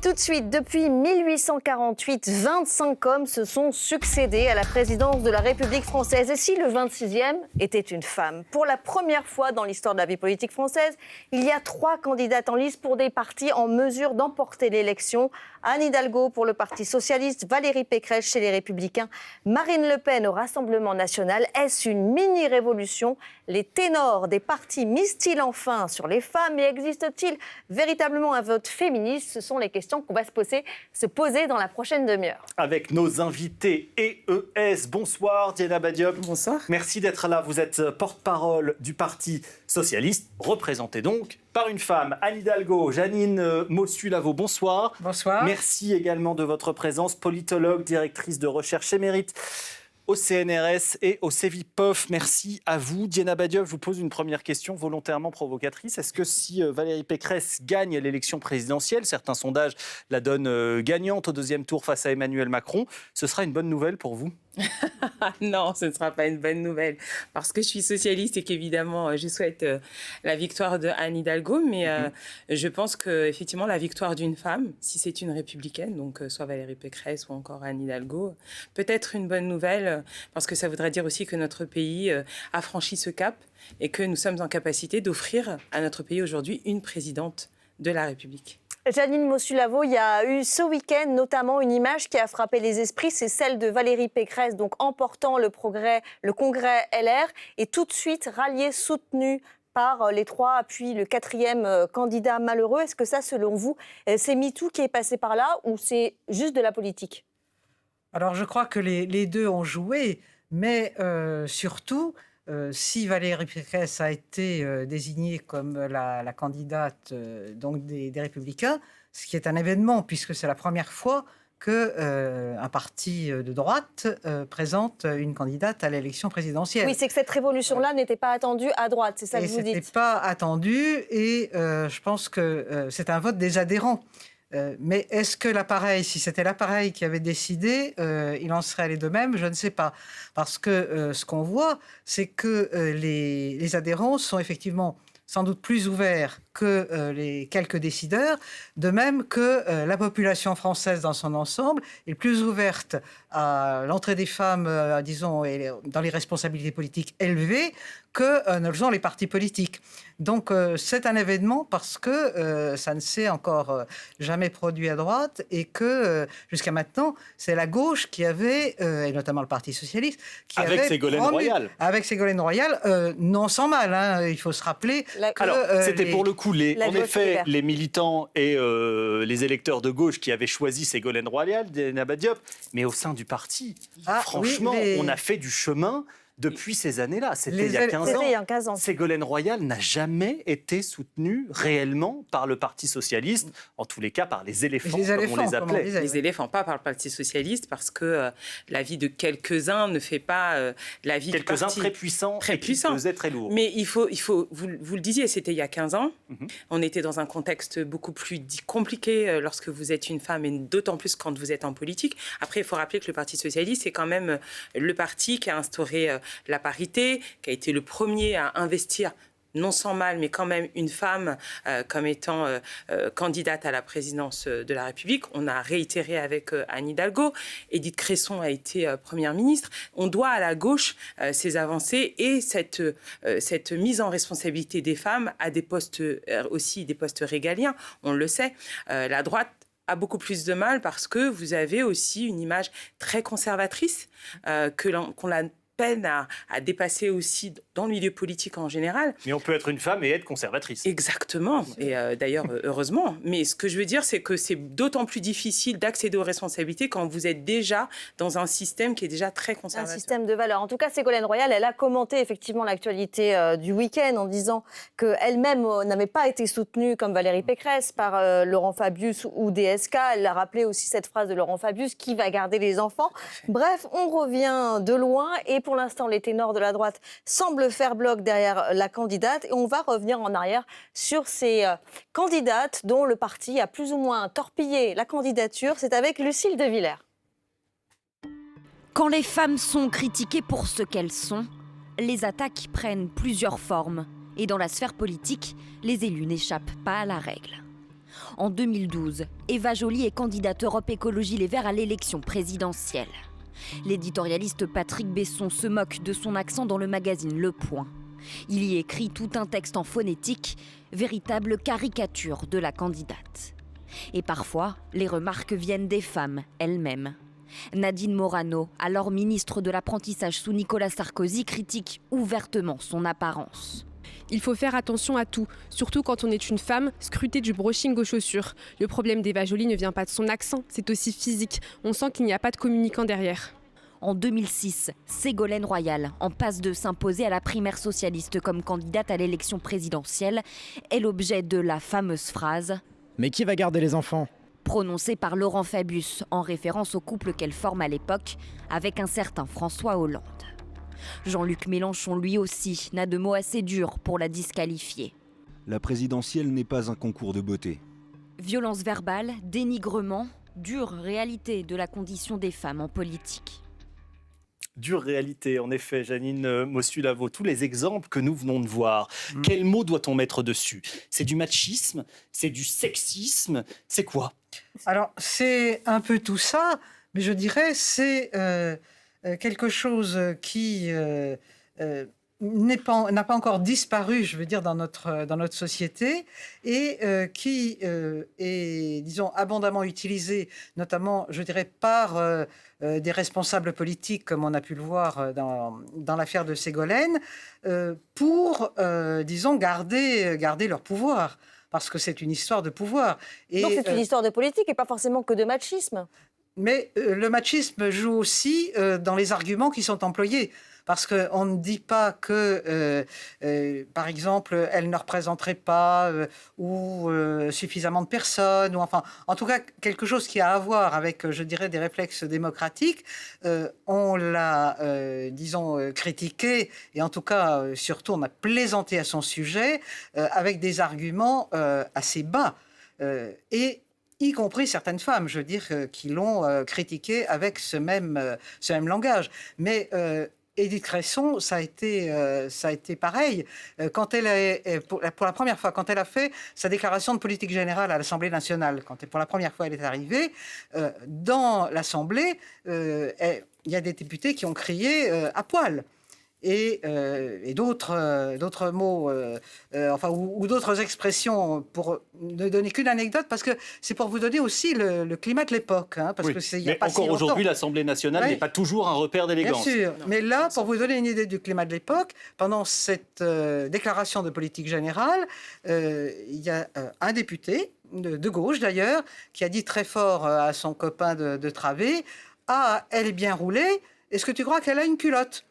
Tout de suite, depuis 1848, 25 hommes se sont succédés à la présidence de la République française. Et si le 26e était une femme? Pour la première fois dans l'histoire de la vie politique française, il y a 3 candidates en lice pour des partis en mesure d'emporter l'élection. Anne Hidalgo pour le Parti socialiste, Valérie Pécresse chez les Républicains, Marine Le Pen au Rassemblement national. Est-ce une mini-révolution? Les ténors des partis misent-ils enfin sur les femmes et existe-t-il véritablement un vote féministe? Ce sont les questions qu'on va se poser dans la prochaine demi-heure. Avec nos invités EES. Bonsoir Diana Badiop. Bonsoir. Merci d'être là. Vous êtes porte-parole du Parti socialiste, représenté donc par une femme, Anne Hidalgo. Janine Mossu-Lavo, bonsoir. Bonsoir. Merci également de votre présence, politologue, directrice de recherche émérite au CNRS et au CEVIPOF. Merci à vous. Diana Badiop, je vous pose une première question volontairement provocatrice. Est-ce que si Valérie Pécresse gagne l'élection présidentielle, certains sondages la donnent gagnante au deuxième tour face à Emmanuel Macron, ce sera une bonne nouvelle pour vous? Non, ce ne sera pas une bonne nouvelle parce que je suis socialiste et qu'évidemment, je souhaite la victoire de Anne Hidalgo. Mais je pense qu'effectivement, la victoire d'une femme, si c'est une républicaine, donc soit Valérie Pécresse ou encore Anne Hidalgo, peut être une bonne nouvelle parce que ça voudrait dire aussi que notre pays a franchi ce cap et que nous sommes en capacité d'offrir à notre pays aujourd'hui une présidente de la République. Janine Mossu-Lavo, il y a eu ce week-end notamment une image qui a frappé les esprits, c'est celle de Valérie Pécresse, donc emportant le congrès LR, et tout de suite ralliée, soutenue par les 3, puis le 4e candidat malheureux. Est-ce que ça, selon vous, c'est MeToo qui est passé par là ou c'est juste de la politique? Alors, je crois que les deux ont joué, mais surtout, si Valérie Pécresse a été désignée comme la candidate donc des Républicains, ce qui est un événement, puisque c'est la première fois qu'un parti de droite présente une candidate à l'élection présidentielle. Oui, c'est que cette révolution-là n'était pas attendue à droite, c'est ça que vous dites. C'était pas attendu, et je pense que c'est un vote des adhérents. Mais est-ce que l'appareil, si c'était l'appareil qui avait décidé, il en serait allé de même? Je ne sais pas. Parce que ce qu'on voit, c'est que les adhérents sont effectivement sans doute plus ouverts que les quelques décideurs, de même que la population française dans son ensemble est plus ouverte à l'entrée des femmes, disons, dans les responsabilités politiques élevées que ne le sont les partis politiques. Donc c'est un événement parce que ça ne s'est encore jamais produit à droite et que jusqu'à maintenant, c'est la gauche qui avait, et notamment le Parti socialiste, qui avec avait Ségolène Royal. Avec Ségolène Royal, non sans mal, hein, il faut se rappeler que... Alors, c'était pour le coup, en effet, LR. les militants et les électeurs de gauche qui avaient choisi Ségolène Royal, Diana Badiop, mais au sein du parti, franchement, on a fait du chemin depuis ces années-là. C'était il y a 15 ans. C'était il y a 15 ans. Ségolène Royal n'a jamais été soutenue réellement par le Parti socialiste, en tous les cas par les éléphants, comme on les appelait. Les éléphants, pas par le Parti socialiste, parce que l'avis de quelques-uns ne fait pas l'avis du parti. Quelques-uns très puissants et qui faisaient très lourd. Mais il faut vous le disiez, c'était il y a 15 ans. On était dans un contexte beaucoup plus compliqué lorsque vous êtes une femme, et d'autant plus quand vous êtes en politique. Après, il faut rappeler que le Parti socialiste, c'est quand même le parti qui a instauré la parité, qui a été le premier à investir, non sans mal, mais quand même une femme comme étant candidate à la présidence de la République. On a réitéré avec Anne Hidalgo. Édith Cresson a été première ministre. On doit à la gauche ces avancées et cette mise en responsabilité des femmes à des postes aussi des postes régaliens. On le sait. La droite a beaucoup plus de mal parce que vous avez aussi une image très conservatrice qu'on a peine à dépasser aussi dans le milieu politique en général. Mais on peut être une femme et être conservatrice. Exactement, et d'ailleurs heureusement. Mais ce que je veux dire, c'est que c'est d'autant plus difficile d'accéder aux responsabilités quand vous êtes déjà dans un système qui est déjà très conservateur. Un système de valeurs. En tout cas, Ségolène Royal, elle a commenté effectivement l'actualité du week-end en disant qu'elle-même n'avait pas été soutenue comme Valérie Pécresse par Laurent Fabius ou DSK. Elle a rappelé aussi cette phrase de Laurent Fabius, qui va garder les enfants. Bref, on revient de loin et pour l'instant, les ténors de la droite semblent faire bloc derrière la candidate. Et on va revenir en arrière sur ces candidates dont le parti a plus ou moins torpillé la candidature. C'est avec Lucille de Villers. Quand les femmes sont critiquées pour ce qu'elles sont, les attaques prennent plusieurs formes. Et dans la sphère politique, les élus n'échappent pas à la règle. En 2012, Eva Joly est candidate Europe Écologie Les Verts à l'élection présidentielle. L'éditorialiste Patrick Besson se moque de son accent dans le magazine Le Point. Il y écrit tout un texte en phonétique, véritable caricature de la candidate. Et parfois, les remarques viennent des femmes elles-mêmes. Nadine Morano, alors ministre de l'apprentissage sous Nicolas Sarkozy, critique ouvertement son apparence. Il faut faire attention à tout, surtout quand on est une femme, scruter du brushing aux chaussures. Le problème d'Eva Joly ne vient pas de son accent, c'est aussi physique. On sent qu'il n'y a pas de communicant derrière. En 2006, Ségolène Royal, en passe de s'imposer à la primaire socialiste comme candidate à l'élection présidentielle, est l'objet de la fameuse phrase « Mais qui va garder les enfants ?» prononcée par Laurent Fabius, en référence au couple qu'elle forme à l'époque avec un certain François Hollande. Jean-Luc Mélenchon, lui aussi, n'a de mots assez durs pour la disqualifier. La présidentielle n'est pas un concours de beauté. Violence verbale, dénigrement, dure réalité de la condition des femmes en politique. Dure réalité, en effet, Janine Mossu-Lavaux. Tous les exemples que nous venons de voir, quel mot doit-on mettre dessus? C'est du machisme? C'est du sexisme? C'est quoi? Alors, c'est un peu tout ça, mais je dirais c'est quelque chose qui n'a pas encore disparu, je veux dire, dans notre société et qui est, disons, abondamment utilisé, notamment, je dirais, par des responsables politiques, comme on a pu le voir dans l'affaire de Ségolène, pour, disons, garder leur pouvoir. Parce que c'est une histoire de pouvoir. Et, donc c'est une histoire de politique et pas forcément que de machisme. Mais le machisme joue aussi dans les arguments qui sont employés. Parce qu'on ne dit pas que, par exemple, elle ne représenterait pas suffisamment de personnes, ou enfin, en tout cas, quelque chose qui a à voir avec, je dirais, des réflexes démocratiques. On l'a, disons, critiqué, et en tout cas, surtout, on a plaisanté à son sujet avec des arguments assez bas. Et y compris certaines femmes, je veux dire, qui l'ont critiqué avec ce même langage. Mais Édith Cresson, ça a été pareil. Quand pour la première fois, quand elle a fait sa déclaration de politique générale à l'Assemblée nationale, pour la première fois elle est arrivée, dans l'Assemblée, il y a des députés qui ont crié à poil. Et d'autres mots, ou d'autres expressions, pour ne donner qu'une anecdote, parce que c'est pour vous donner aussi le climat de l'époque. Parce que mais encore aujourd'hui, l'Assemblée nationale n'est pas toujours un repère d'élégance. Bien sûr, mais là, pour vous donner une idée du climat de l'époque, pendant cette déclaration de politique générale, il y a un député, de gauche d'ailleurs, qui a dit très fort à son copain de travée, « Ah, elle est bien roulée, est-ce que tu crois qu'elle a une culotte ?»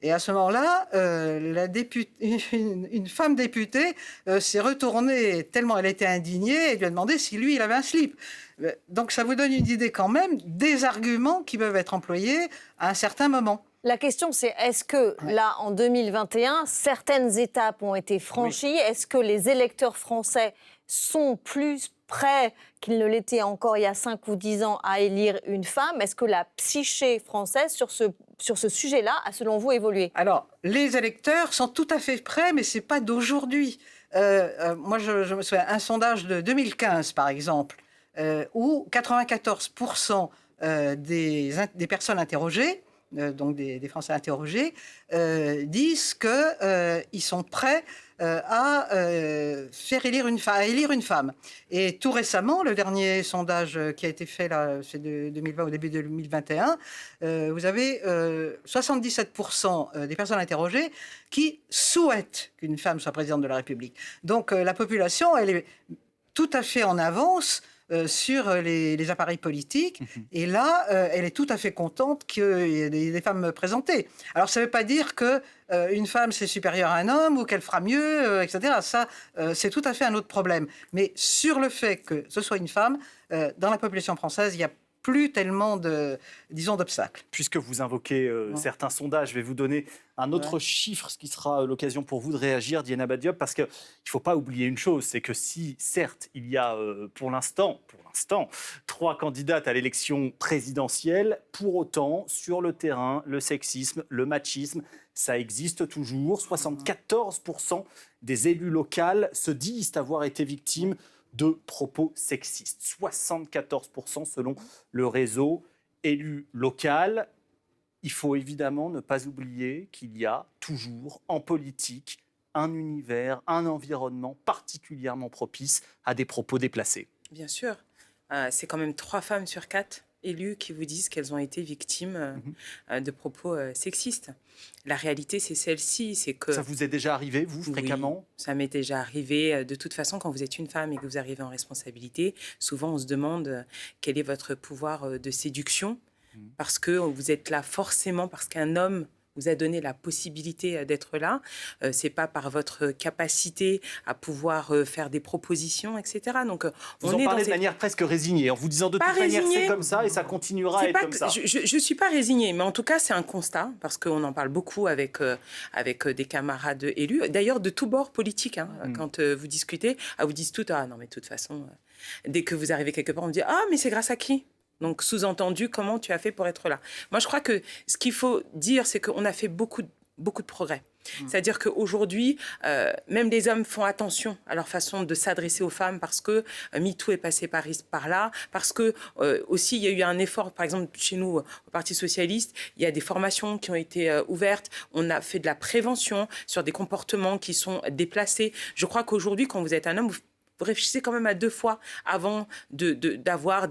Et à ce moment-là, une femme députée s'est retournée tellement elle était indignée et lui a demandé si lui, il avait un slip. Donc ça vous donne une idée quand même des arguments qui peuvent être employés à un certain moment. La question, c'est est-ce que, là, en 2021, certaines étapes ont été franchies? Oui. Est-ce que les électeurs français sont plus prêts qu'ils ne l'étaient encore il y a 5 ou 10 ans à élire une femme? Est-ce que la psyché française, sur ce sujet-là, a, selon vous, évolué? Alors, les électeurs sont tout à fait prêts, mais ce n'est pas d'aujourd'hui. Moi, je me souviens, un sondage de 2015, par exemple, où 94% des personnes interrogées, donc des Français interrogés, disent qu'ils sont prêts à élire une femme. Et tout récemment, le dernier sondage qui a été fait, là, c'est de 2020 au début de 2021, vous avez 77% des personnes interrogées qui souhaitent qu'une femme soit présidente de la République. Donc la population, elle est tout à fait en avance sur les appareils politiques. Et là, elle est tout à fait contente qu'il y ait des femmes présentées. Alors, ça ne veut pas dire qu'une femme, c'est supérieur à un homme ou qu'elle fera mieux, etc. Ça, c'est tout à fait un autre problème. Mais sur le fait que ce soit une femme, dans la population française, il y a plus tellement d'obstacles. Puisque vous invoquez certains sondages, je vais vous donner un autre chiffre, ce qui sera l'occasion pour vous de réagir, Diana Badiop, parce qu'il ne faut pas oublier une chose, c'est que si, certes, il y a pour l'instant, 3 candidates à l'élection présidentielle, pour autant, sur le terrain, le sexisme, le machisme, ça existe toujours. 74% des élus locaux se disent avoir été victimes de propos sexistes. 74% selon le réseau élu local. Il faut évidemment ne pas oublier qu'il y a toujours en politique un univers, un environnement particulièrement propice à des propos déplacés. Bien sûr. C'est quand même 3 femmes sur 4 élues qui vous disent qu'elles ont été victimes de propos sexistes. La réalité, c'est celle-ci. C'est que ça vous est déjà arrivé, vous, fréquemment? Oui, ça m'est déjà arrivé. De toute façon, quand vous êtes une femme et que vous arrivez en responsabilité, souvent on se demande quel est votre pouvoir de séduction, parce que vous êtes là forcément parce qu'un homme vous a donné la possibilité d'être là. C'est pas par votre capacité à pouvoir faire des propositions, etc. Donc, vous en parlez de manière presque résignée, en vous disant de toute manière c'est comme ça et ça continuera à être comme ça. Je suis pas résignée, mais en tout cas c'est un constat, parce qu'on en parle beaucoup avec des camarades élus, d'ailleurs de tous bords politiques. Quand vous discutez, vous disent tout, non mais de toute façon, dès que vous arrivez quelque part, on me dit mais c'est grâce à qui ? Donc, sous-entendu, comment tu as fait pour être là? Moi, je crois que ce qu'il faut dire, c'est qu'on a fait beaucoup de progrès. C'est-à-dire qu'aujourd'hui, même les hommes font attention à leur façon de s'adresser aux femmes parce que MeToo est passé par là, parce que aussi il y a eu un effort, par exemple chez nous au Parti socialiste, il y a des formations qui ont été ouvertes, on a fait de la prévention sur des comportements qui sont déplacés. Je crois qu'aujourd'hui, quand vous êtes un homme, vous réfléchissez quand même à 2 fois avant d'avoir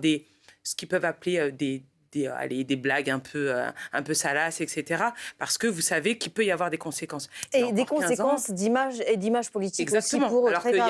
ce qu'ils peuvent appeler des blagues un peu salaces, etc. Parce que vous savez qu'il peut y avoir des conséquences. Et des conséquences d'image politique. Exactement. Aussi pour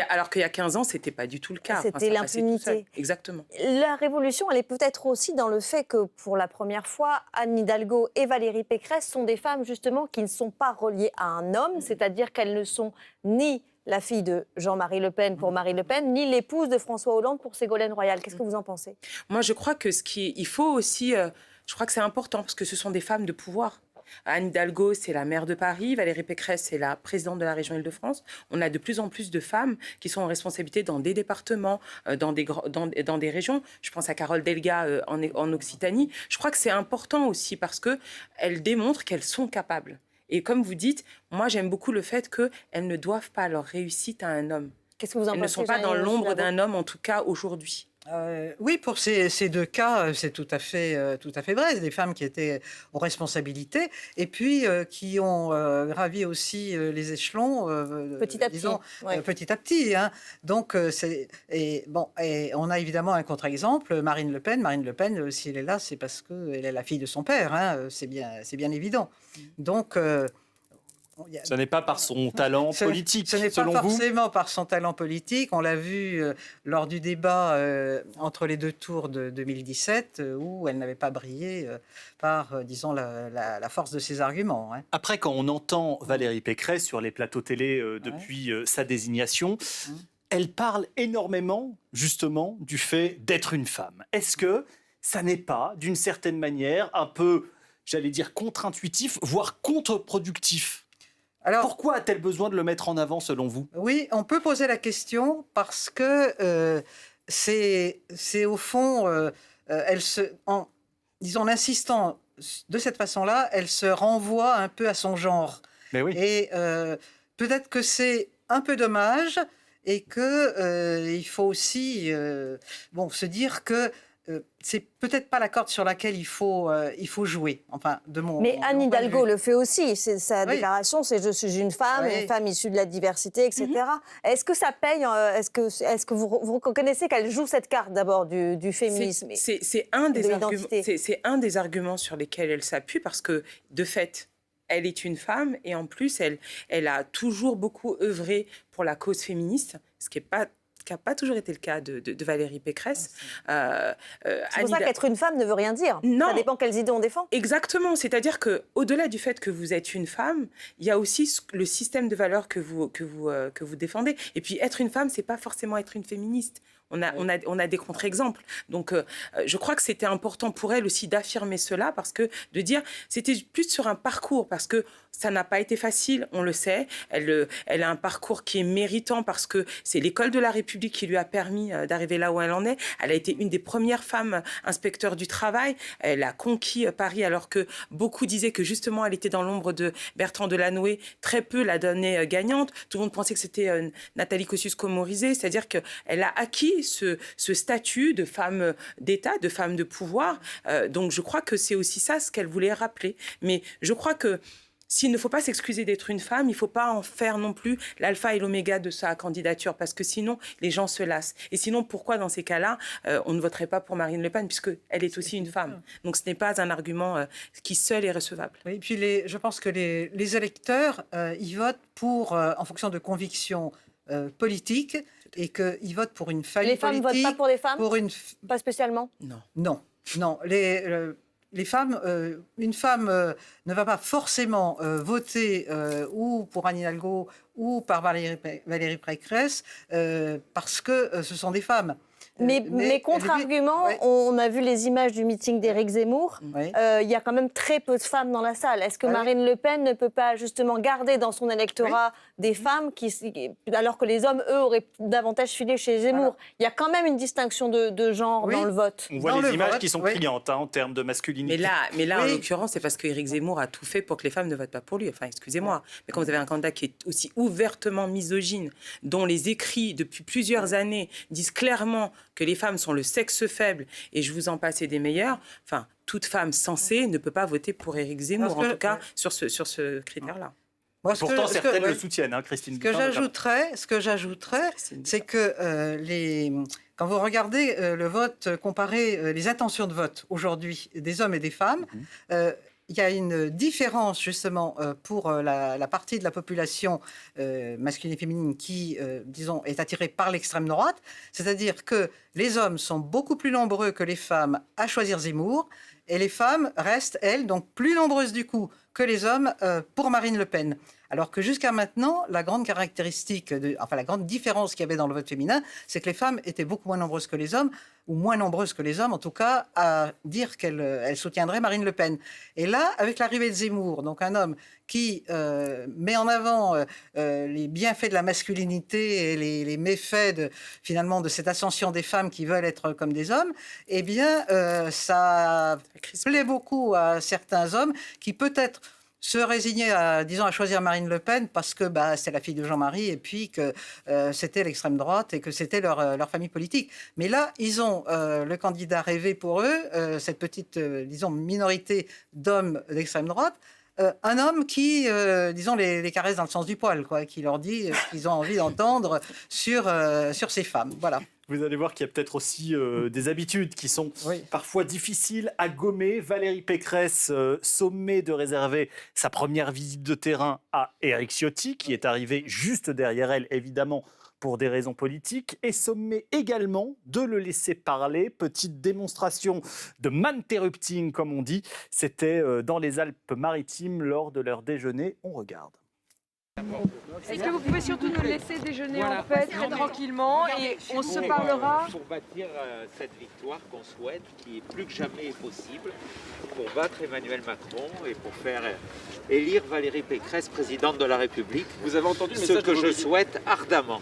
alors qu'il y a 15 ans, ce n'était pas du tout le cas. C'était l'impunité. Exactement. La révolution, elle est peut-être aussi dans le fait que, pour la première fois, Anne Hidalgo et Valérie Pécresse sont des femmes, justement, qui ne sont pas reliées à un homme, c'est-à-dire qu'elles ne sont ni la fille de Jean-Marie Le Pen pour Marine Le Pen, ni l'épouse de François Hollande pour Ségolène Royal. Qu'est-ce que vous en pensez? Moi, je crois que il faut aussi... je crois que c'est important, parce que ce sont des femmes de pouvoir. Anne Hidalgo, c'est la maire de Paris. Valérie Pécresse, c'est la présidente de la région Île-de-France. On a de plus en plus de femmes qui sont en responsabilité dans des départements, dans des régions. Je pense à Carole Delga en Occitanie. Je crois que c'est important aussi parce qu'elles démontrent qu'elles sont capables. Et comme vous dites, moi, j'aime beaucoup le fait qu'elles ne doivent pas leur réussite à un homme. Qu'est-ce que vous en pensez? Elles ne sont pas dans l'ombre d'un homme, en tout cas aujourd'hui. Oui, pour ces 2 cas, c'est tout à fait vrai. Des femmes qui étaient aux responsabilités et puis qui ont gravi aussi les échelons petit à petit. Disons, petit à petit. Donc, et on a évidemment un contre-exemple, Marine Le Pen. Marine Le Pen, si elle est là, c'est parce qu'elle est la fille de son père. C'est bien évident. Donc... Ce n'est pas par son talent politique, ce n'est pas forcément par son talent politique. On l'a vu lors du débat entre les 2 tours de 2017, où elle n'avait pas brillé par, disons, la force de ses arguments. Après, quand on entend Valérie Pécresse sur les plateaux télé depuis sa désignation, elle parle énormément, justement, du fait d'être une femme. Est-ce que ça n'est pas, d'une certaine manière, un peu, j'allais dire, contre-intuitif, voire contre-productif ? Alors, pourquoi a-t-elle besoin de le mettre en avant, selon vous? Oui, on peut poser la question parce que c'est au fond, en insistant de cette façon-là, elle se renvoie un peu à son genre. Mais oui. Et peut-être que c'est un peu dommage et qu'il faut aussi se dire que c'est peut-être pas la corde sur laquelle il faut jouer. Enfin, Mais Anne Hidalgo le fait aussi. Sa déclaration, c'est « je suis une femme issue de la diversité, etc. Est-ce que ça paye? Est-ce que vous reconnaissez qu'elle joue cette carte d'abord du féminisme? C'est un des arguments sur lesquels elle s'appuie parce que, de fait, elle est une femme et en plus, elle a toujours beaucoup œuvré pour la cause féministe, ce qui n'a pas toujours été le cas de Valérie Pécresse. C'est pour ça qu'être une femme ne veut rien dire. Non. Ça dépend quelles idées on défend. Exactement. C'est-à-dire qu'au-delà du fait que vous êtes une femme, il y a aussi le système de valeurs que vous défendez. Et puis, être une femme, ce n'est pas forcément être une féministe. On a des contre-exemples. Donc, je crois que c'était important pour elle aussi d'affirmer cela, parce que de dire, c'était plus sur un parcours, parce que ça n'a pas été facile, on le sait. Elle a un parcours qui est méritant, parce que c'est l'école de la République qui lui a permis d'arriver là où elle en est. Elle a été une des premières femmes inspecteurs du travail. Elle a conquis Paris, alors que beaucoup disaient que justement, elle était dans l'ombre de Bertrand Delanoë. Très peu la donnaient gagnante. Tout le monde pensait que c'était Nathalie Kosciusko-Morizet, c'est-à-dire qu'elle a acquis ce statut de femme d'État, de femme de pouvoir. Donc je crois que c'est aussi ça ce qu'elle voulait rappeler. Mais je crois que s'il ne faut pas s'excuser d'être une femme, il ne faut pas en faire non plus l'alpha et l'oméga de sa candidature, parce que sinon, les gens se lassent. Et sinon, pourquoi dans ces cas-là, on ne voterait pas pour Marine Le Pen, puisqu'elle est aussi une femme. Donc ce n'est pas un argument qui seul est recevable. Oui, et puis je pense que les électeurs, ils votent en fonction de convictions politiques, et qu'ils votent pour une famille politique. Les femmes ne votent pas pour des femmes Pas spécialement. Non. Les femmes, une femme ne va pas forcément voter ou pour Anne Hidalgo ou par Valérie Pécresse parce que ce sont des femmes. Mais contre-argument, on a vu les images du meeting d'Éric Zemmour. Il y a quand même très peu de femmes dans la salle. Est-ce que Marine Le Pen ne peut pas justement garder dans son électorat des femmes alors que les hommes, eux, auraient davantage filé chez Zemmour? Il y a quand même une distinction de genre dans le vote. On voit les images qui sont criantes en termes de masculinité. Mais là en l'occurrence, c'est parce qu'Éric Zemmour a tout fait pour que les femmes ne votent pas pour lui. Enfin, excusez-moi. Mais quand vous avez un candidat qui est aussi ouvertement misogyne, dont les écrits depuis plusieurs années disent clairement que les femmes sont le sexe faible, et je vous en passe des meilleurs, enfin, toute femme sensée ne peut pas voter pour Éric Zemmour, en tout cas sur ce critère-là. Pourtant, certaines le soutiennent, Christine. Ce que j'ajouterais, c'est que quand vous regardez le vote, comparez les intentions de vote aujourd'hui des hommes et des femmes, il y a une différence justement pour la partie de la population masculine et féminine qui, disons, est attirée par l'extrême droite. C'est-à-dire que les hommes sont beaucoup plus nombreux que les femmes à choisir Zemmour, et les femmes restent, elles, donc plus nombreuses du coup que les hommes pour Marine Le Pen. Alors que jusqu'à maintenant, la grande caractéristique, la grande différence qu'il y avait dans le vote féminin, c'est que les femmes étaient beaucoup moins nombreuses que les hommes, ou moins nombreuses que les hommes, en tout cas, à dire qu'elles soutiendraient Marine Le Pen. Et là, avec l'arrivée de Zemmour, donc un homme qui met en avant les bienfaits de la masculinité et les méfaits finalement de cette ascension des femmes qui veulent être comme des hommes, eh bien, ça plaît beaucoup à certains hommes qui peut-être se résigner à choisir Marine Le Pen parce que c'est la fille de Jean-Marie et puis que c'était l'extrême droite et que c'était leur famille politique. Mais là, ils ont le candidat rêvé pour eux, cette petite, minorité d'hommes d'extrême droite, un homme qui, les caresse dans le sens du poil, qui leur dit ce qu'ils ont envie d'entendre sur ces femmes. Voilà. Vous allez voir qu'il y a peut-être aussi des habitudes qui sont parfois difficiles à gommer. Valérie Pécresse, sommée de réserver sa première visite de terrain à Éric Ciotti, qui est arrivé juste derrière elle, évidemment, pour des raisons politiques, et sommée également de le laisser parler. Petite démonstration de man-terrupting, comme on dit. C'était dans les Alpes-Maritimes lors de leur déjeuner. On regarde. Est-ce que vous pouvez surtout nous laisser déjeuner en paix très tranquillement et on se parlera pour bâtir cette victoire qu'on souhaite, qui est plus que jamais possible, pour battre Emmanuel Macron et pour faire élire Valérie Pécresse présidente de la République. Vous avez entendu le message que je souhaite ardemment.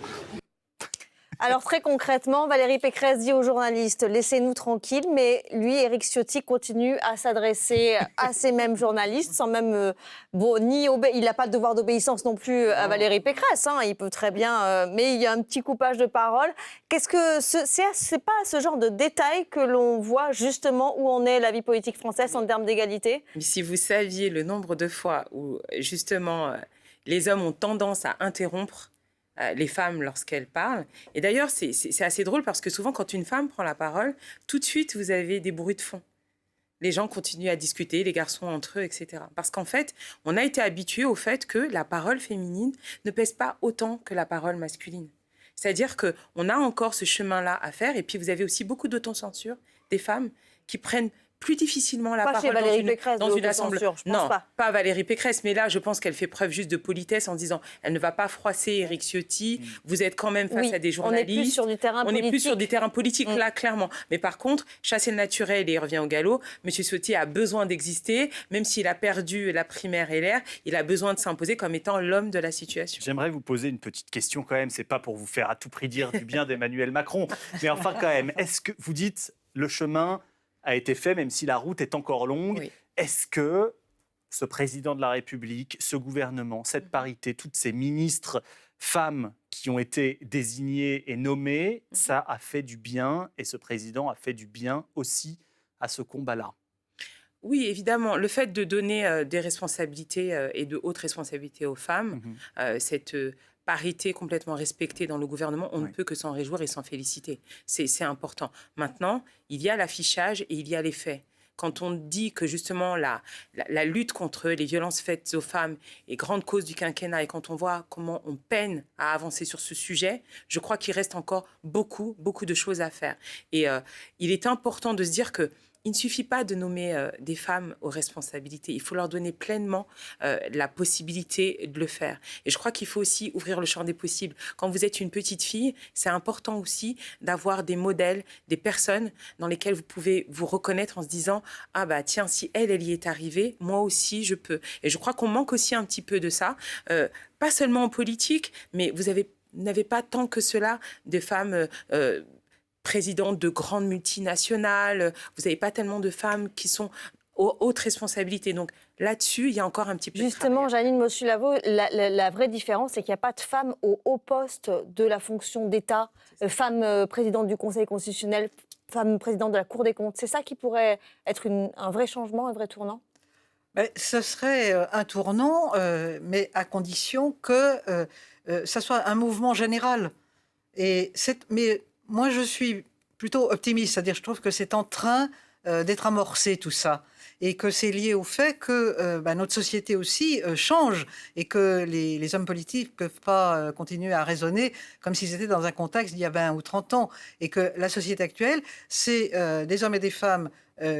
Alors très concrètement, Valérie Pécresse dit aux journalistes « laissez-nous tranquilles », mais lui, Éric Ciotti, continue à s'adresser à ces mêmes journalistes sans même... il n'a pas le devoir d'obéissance non plus à Valérie Pécresse, il peut très bien... mais il y a un petit coupage de parole. Qu'est-ce que c'est pas ce genre de détail que l'on voit justement où en est la vie politique française en termes d'égalité? Si vous saviez le nombre de fois où justement les hommes ont tendance à interrompre les femmes lorsqu'elles parlent. Et d'ailleurs, c'est assez drôle parce que souvent, quand une femme prend la parole, tout de suite, vous avez des bruits de fond. Les gens continuent à discuter, les garçons entre eux, etc. Parce qu'en fait, on a été habitué au fait que la parole féminine ne pèse pas autant que la parole masculine. C'est-à-dire qu'on a encore ce chemin-là à faire. Et puis, vous avez aussi beaucoup d'autocensure des femmes qui prennent plus difficilement la Pas parole chez Valérie Pécresse, dans de une assemblée. censure, je pense Non, pas. Valérie Pécresse, mais là, je pense qu'elle fait preuve juste de politesse en disant elle ne va pas froisser Éric Ciotti. Vous êtes quand même face à des journalistes. On est plus sur du terrain politique. On est plus sur des terrains politiques, là, clairement. Mais par contre, chasser le naturel et il revient au galop. M. Ciotti a besoin d'exister, même s'il a perdu la primaire LR, il a besoin de s'imposer comme étant l'homme de la situation. J'aimerais vous poser une petite question quand même. C'est pas pour vous faire à tout prix dire du bien d'Emmanuel Macron, mais enfin quand même, est-ce que vous dites le chemin a été fait, même si la route est encore longue. Oui. Est-ce que ce président de la République, ce gouvernement, cette parité, toutes ces ministres femmes qui ont été désignées et nommées, ça a fait du bien et ce président a fait du bien aussi à ce combat-là? Oui, évidemment. Le fait de donner des responsabilités et de hautes responsabilités aux femmes, cette parité complètement respectée dans le gouvernement, on ne peut que s'en réjouir et s'en féliciter. C'est important. Maintenant, il y a l'affichage et il y a les faits. Quand on dit que justement la lutte contre les violences faites aux femmes est grande cause du quinquennat et quand on voit comment on peine à avancer sur ce sujet, je crois qu'il reste encore beaucoup de choses à faire. Et il est important de se dire que il ne suffit pas de nommer des femmes aux responsabilités. Il faut leur donner pleinement la possibilité de le faire. Et je crois qu'il faut aussi ouvrir le champ des possibles. Quand vous êtes une petite fille, c'est important aussi d'avoir des modèles, des personnes dans lesquelles vous pouvez vous reconnaître en se disant « Ah bah tiens, si elle y est arrivée, moi aussi je peux ». Et je crois qu'on manque aussi un petit peu de ça, pas seulement en politique, mais vous n'avez pas tant que cela de femmes présidentes de grandes multinationales, vous n'avez pas tellement de femmes qui sont aux hautes responsabilités. Donc là-dessus, il y a encore un petit peu Justement, de travail. Jeanine Mossue-Lavaux, la vraie différence, c'est qu'il n'y a pas de femmes au haut poste de la fonction d'État, femme présidente du Conseil constitutionnel, femme présidente de la Cour des comptes. C'est ça qui pourrait être un vrai changement, un vrai tournant? Ce serait un tournant, mais à condition que ça soit un mouvement général. Mais moi, je suis plutôt optimiste, c'est-à-dire je trouve que c'est en train d'être amorcé tout ça, et que c'est lié au fait que notre société aussi change, et que les hommes politiques ne peuvent pas continuer à raisonner comme s'ils étaient dans un contexte d'il y a 20 ou 30 ans, et que la société actuelle, c'est des hommes et des femmes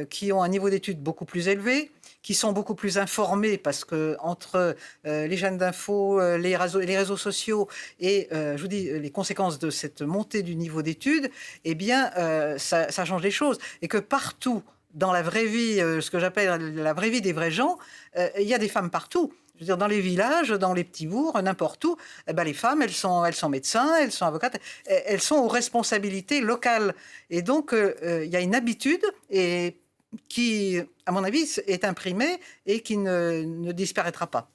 qui ont un niveau d'études beaucoup plus élevé, qui sont beaucoup plus informés parce que entre les chaînes d'infos, les réseaux sociaux et je vous dis les conséquences de cette montée du niveau d'études, eh bien ça change les choses, et que partout dans la vraie vie, ce que j'appelle la vraie vie des vrais gens, il y a des femmes partout. Je veux dire, dans les villages, dans les petits bourgs, n'importe où, les femmes, elles sont médecins, elles sont avocates, elles sont aux responsabilités locales. Et donc, il y a une habitude qui, à mon avis, est imprimée et qui ne disparaîtra pas.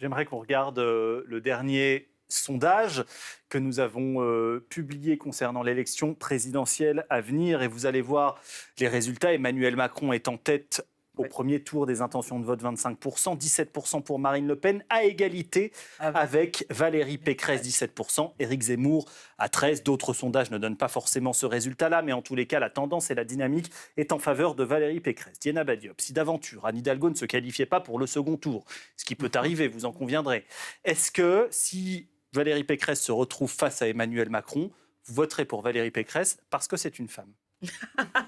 J'aimerais qu'on regarde le dernier sondage que nous avons publié concernant l'élection présidentielle à venir. Et vous allez voir les résultats. Emmanuel Macron est en tête au premier tour des intentions de vote, 25%, 17% pour Marine Le Pen, à égalité avec Valérie Pécresse, 17%, Éric Zemmour à 13%. D'autres sondages ne donnent pas forcément ce résultat-là, mais en tous les cas, la tendance et la dynamique est en faveur de Valérie Pécresse. Diana Badiop, si d'aventure Anne Hidalgo ne se qualifiait pas pour le second tour, ce qui peut arriver, vous en conviendrez, est-ce que si Valérie Pécresse se retrouve face à Emmanuel Macron, vous voterez pour Valérie Pécresse parce que c'est une femme?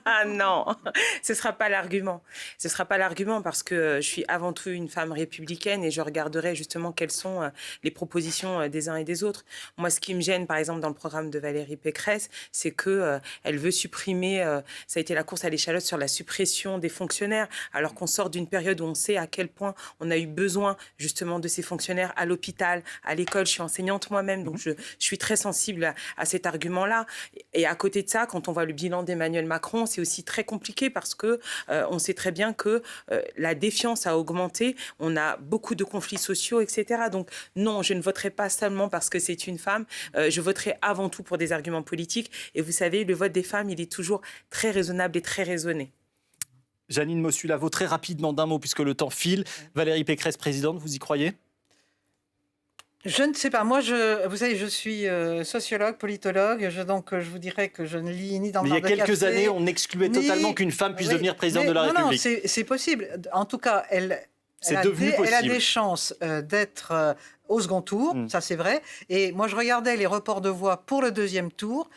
Ah non, ce ne sera pas l'argument. Ce ne sera pas l'argument parce que je suis avant tout une femme républicaine et je regarderai justement quelles sont les propositions des uns et des autres. Moi, ce qui me gêne, par exemple, dans le programme de Valérie Pécresse, c'est qu'elle veut supprimer, ça a été la course à l'échalote sur la suppression des fonctionnaires, alors qu'on sort d'une période où on sait à quel point on a eu besoin justement de ces fonctionnaires à l'hôpital, à l'école. Je suis enseignante moi-même, donc je suis très sensible à cet argument-là. Et à côté de ça, quand on voit le bilan d'Emmanuel Macron, c'est aussi très compliqué parce que on sait très bien que la défiance a augmenté, on a beaucoup de conflits sociaux, etc. Donc non, je ne voterai pas seulement parce que c'est une femme, je voterai avant tout pour des arguments politiques. Et vous savez, le vote des femmes, il est toujours très raisonnable et très raisonné. Jeanine Mossue-Lavaux, très rapidement d'un mot puisque le temps file. Valérie Pécresse présidente, vous y croyez ? Je ne sais pas. Moi, vous savez, je suis sociologue, politologue, donc je vous dirais que je ne lis ni dans le Mais il y a quelques années, on excluait totalement qu'une femme puisse devenir présidente de la République. Non, c'est possible. En tout cas, elle a des chances d'être au second tour, ça c'est vrai. Et moi, je regardais les reports de voix pour le deuxième tour.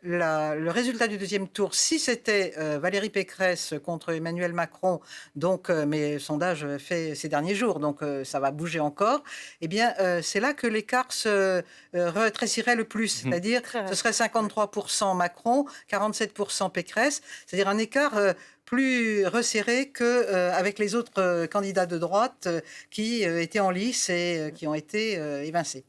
le résultat du deuxième tour, si c'était Valérie Pécresse contre Emmanuel Macron, donc mes sondages faits ces derniers jours, donc ça va bouger encore, eh bien c'est là que l'écart se rétrécirait le plus, c'est-à-dire ce serait 53% Macron, 47% Pécresse, c'est-à-dire un écart plus resserré qu'avec les autres candidats de droite qui étaient en lice et qui ont été évincés.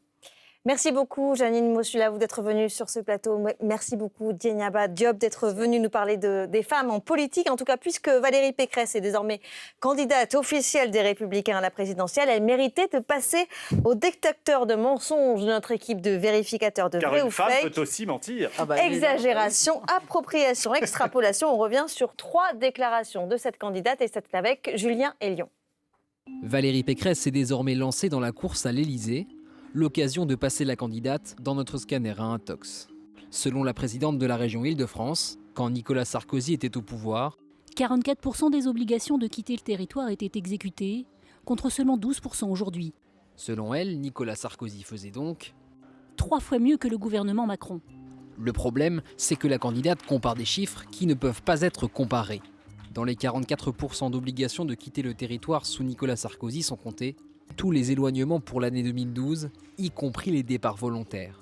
Merci beaucoup, Jeanine Mosula, d'être venue sur ce plateau. Merci beaucoup, Dieynaba Diop, d'être venue nous parler des femmes en politique. En tout cas, puisque Valérie Pécresse est désormais candidate officielle des Républicains à la présidentielle, elle méritait de passer au détecteur de mensonges de notre équipe de vérificateurs de vrai ou fake. Car une femme peut aussi mentir. Exagération, appropriation, extrapolation. On revient sur 3 déclarations de cette candidate et c'est avec Julien Elion. Valérie Pécresse s'est désormais lancée dans la course à l'Élysée. L'occasion de passer la candidate dans notre scanner à intox. Selon la présidente de la région Île-de-France, quand Nicolas Sarkozy était au pouvoir, 44% des obligations de quitter le territoire étaient exécutées, contre seulement 12% aujourd'hui. Selon elle, Nicolas Sarkozy faisait donc 3 fois mieux que le gouvernement Macron. Le problème, c'est que la candidate compare des chiffres qui ne peuvent pas être comparés. Dans les 44% d'obligations de quitter le territoire sous Nicolas Sarkozy sont comptés tous les éloignements pour l'année 2012, y compris les départs volontaires.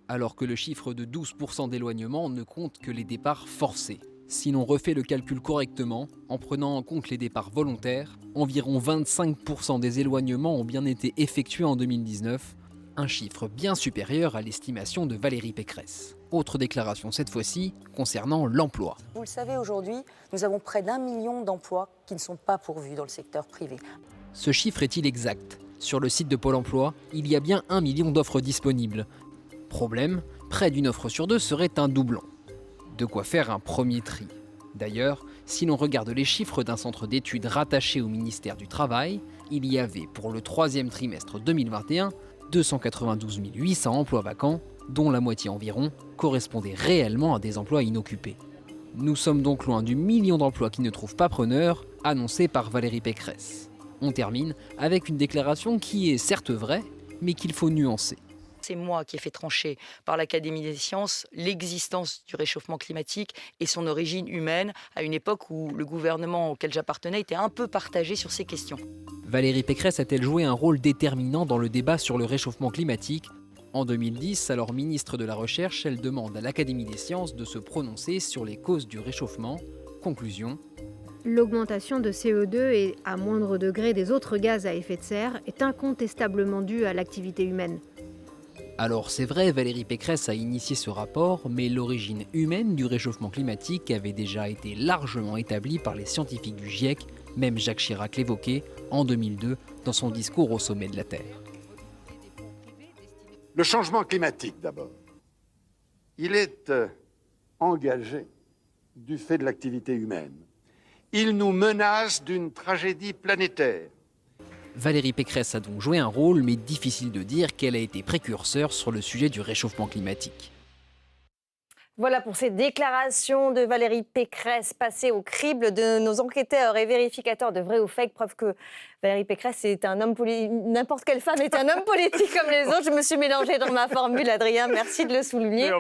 Alors que le chiffre de 12% d'éloignement ne compte que les départs forcés. Si l'on refait le calcul correctement, en prenant en compte les départs volontaires, environ 25% des éloignements ont bien été effectués en 2019, un chiffre bien supérieur à l'estimation de Valérie Pécresse. Autre déclaration cette fois-ci concernant l'emploi. Vous le savez, aujourd'hui, nous avons près d'1 million d'emplois qui ne sont pas pourvus dans le secteur privé. Ce chiffre est-il exact? Sur le site de Pôle emploi, il y a bien 1 million d'offres disponibles. Problème, près d'une offre sur 2 serait un doublon. De quoi faire un premier tri. D'ailleurs, si l'on regarde les chiffres d'un centre d'études rattaché au ministère du Travail, il y avait pour le 3e trimestre 2021 292 800 emplois vacants, dont la moitié environ correspondait réellement à des emplois inoccupés. Nous sommes donc loin du million d'emplois qui ne trouvent pas preneur, annoncé par Valérie Pécresse. On termine avec une déclaration qui est certes vraie, mais qu'il faut nuancer. C'est moi qui ai fait trancher par l'Académie des sciences l'existence du réchauffement climatique et son origine humaine à une époque où le gouvernement auquel j'appartenais était un peu partagé sur ces questions. Valérie Pécresse a-t-elle joué un rôle déterminant dans le débat sur le réchauffement climatique ? En 2010, alors ministre de la Recherche, elle demande à l'Académie des sciences de se prononcer sur les causes du réchauffement. Conclusion. L'augmentation de CO2 et à moindre degré des autres gaz à effet de serre est incontestablement due à l'activité humaine. Alors c'est vrai, Valérie Pécresse a initié ce rapport, mais l'origine humaine du réchauffement climatique avait déjà été largement établie par les scientifiques du GIEC, même Jacques Chirac l'évoquait en 2002 dans son discours au sommet de la Terre. Le changement climatique d'abord. Il est engagé du fait de l'activité humaine. Il nous menace d'une tragédie planétaire. Valérie Pécresse a donc joué un rôle, mais difficile de dire qu'elle a été précurseur sur le sujet du réchauffement climatique. Voilà pour ces déclarations de Valérie Pécresse passées au crible de nos enquêteurs et vérificateurs de vrai ou fake. Preuve que Valérie Pécresse est un homme politique, n'importe quelle femme est un homme politique comme les autres. Je me suis mélangée dans ma formule, Adrien, merci de le souligner.